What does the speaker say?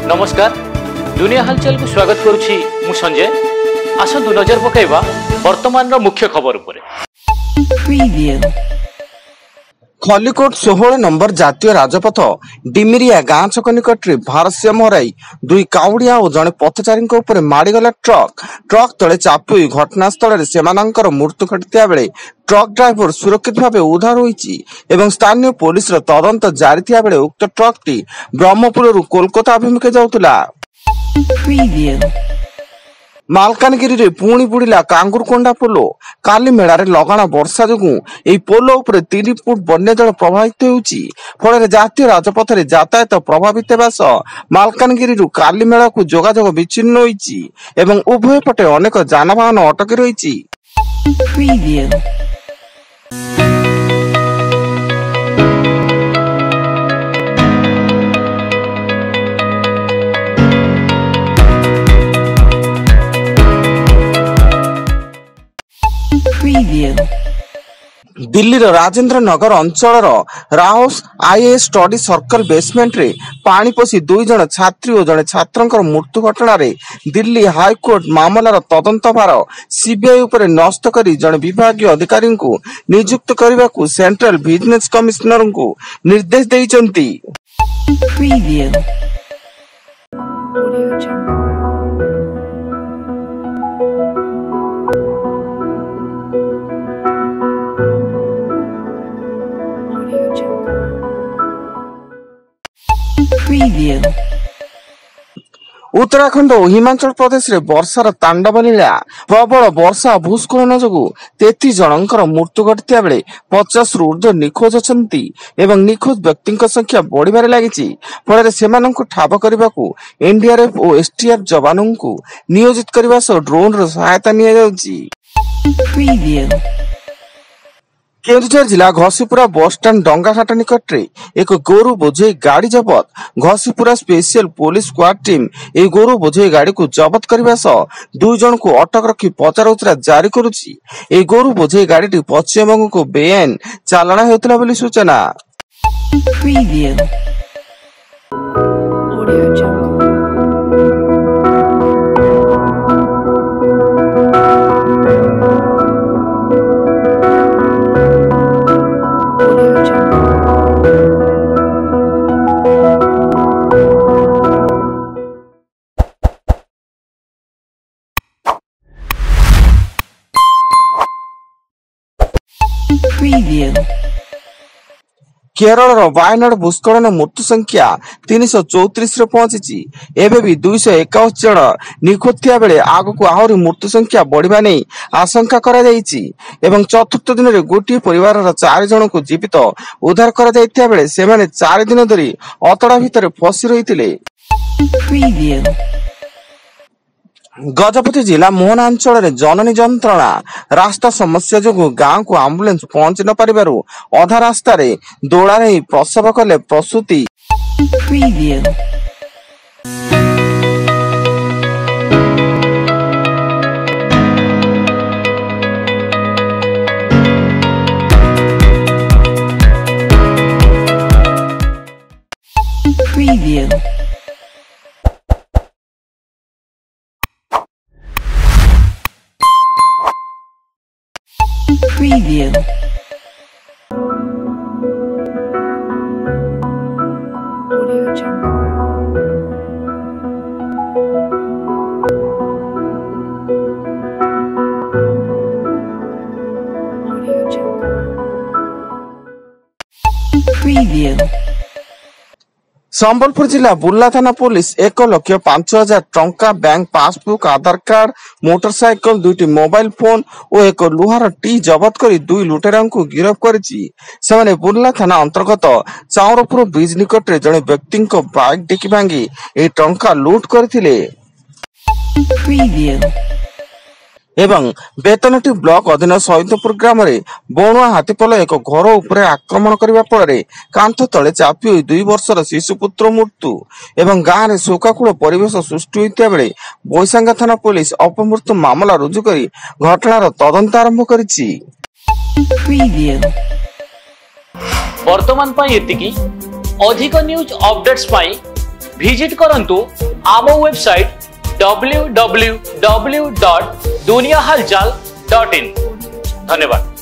नमस्कार दुनिया हलचल को स्वागत करुछि मु संजय। आसंतु नजर पकाइबा वर्तमान मुख्य खबर उपरे। खलिकोट 16 नंबर जातीय राजपथ डिमिरिया गाँ छक निकट भारसाम्य हराई दुई काउड़िया और जड़े पथचारी उपर माड़गला ट्रक तले चापी घटनास्थल से मृत्यु घटी बेले ट्रक ड्राइवर सुरक्षित भाव उद्धार होईची एवं स्थानीय पुलिस तदंत जारी थिया बेले उक्त ट्रक टी ब्रह्मपुर कोलकाता अभिमुखे जाउतला। मालकानगिरी रे पुणी बुड़िला कांगुरकोंडा पोलो। काली मेला लगाण वर्षा जोगु एई पोलो उपरे 3 फुट बन्या जल प्रभावित होउची। फल जातीय राजपथ रे यातायात प्रभावित हेबा सह मालकानगिरी काली मेला को जोगाजोग विच्छिन्न होईची एवं उभय पटे अनेक जानवाहन अटकी रहिची। दिल्ली राजेंद्र नगर अंचल Rouse IAS study circle basement रे पानी पसी 2 जन छात्री और जड़े छात्रंकर मृत्यु घटना रे दिल्ली हाईकोर्ट मामलार तदंत भार सीबीआई उपरे न्यस्त करी जड़े विभागीय अधिकारी को नियुक्त करने को सेंट्रल बिजनेस कमिश्नर को निर्देश देइचंती। उत्तराखंड और हिमाचल प्रदेश रे वर्षार तांडव लीला। प्रबल वर्षा भूस्खलन जोगु 33 जनकर मृत्यु घटिया बेले 50 रु ऊर्ध्व निखोज अछंती एवं निखोज व्यक्ति संख्या बढ़िबारे लागिची। फल सेमानंकु ठाब करबाकू एनडीआरएफ और एसटीएफ जवानों को नियोजित करबा सह ड्रोन रो सहायता निया जाउची। केन्दुझर जिला घसीपुरा बस स्टाण्ड डंगाघाट निकट एक गोरु बोझे गाड़ी जबत। Ghasipura special police squad team ए गोरु बोझे गाड़ी को जबत करने सह 2 जन को अटक रखी पचराउचरा जारी करुछि। ए गोरु बोझे गाड़ी पश्चिमबंग को बेआईन चालाण हेउतला बोली सूचना। केरल वायनाड भूस्खलन मृत्यु संख्या 334 पहुंची। एबे भी 221 जन निखोज थिया बेले आगको आहरी मृत्यु संख्या बढ़िबा नै आशंका करा जायछि एवं चतुर्थ दिन रे गोटी परिवार 4 जन को जीवित उद्धार करा जायथिया बेले सेमाने 4 दिन धरि अतड़ा भितर फसी रहिथिले। गजपति जिला मोहना अंचल जननी जंत्रणा रास्ता समस्या जो गांव को आम्बुलेंस पहुंच न पारिबारु अधा रास्ता रे दोड़ा रही प्रसव कले प्रसूति। Preview. Audio Jungle. Audio Jungle. Preview. Sambalpur जिला बुर्ला थाना पुलिस 1,05,000 टंका बैंक पासबुक आधार कार्ड मोटरसाइकल 2टी मोबाइल फोन और एक लुहार टी जबत कर 2 लुटेरा को गिरफ्त करिछि। सेमाने बुर्ला थाना अंतर्गत चाउरपुर ब्रिज निकट रे जने व्यक्ति को बाइक डिकी भांगी ए टंका लूट करथिले। एवं बेतनटी ब्लॉक अधीन सैदपुर ग्राम रे बणुआ हाथीपल एक घर उपरे आक्रमण करबा फଳରେ कांथ तले चापी 2 वर्षर शिशुपुत्र मृत्यु एवं गाँव रे शोकाकुल परिवेश सृष्टि होइता बेले बोईसांगा थाना पुलिस अपमृत्यु मामला रुजु करी घटनार तदंत आरंभ करिछि। वर्तमान पाई एतिकी अधिक न्यूज अपडेट्स पाई विजिट करंतु आम वेबसाइट www.duniahalchal.in। धन्यवाद।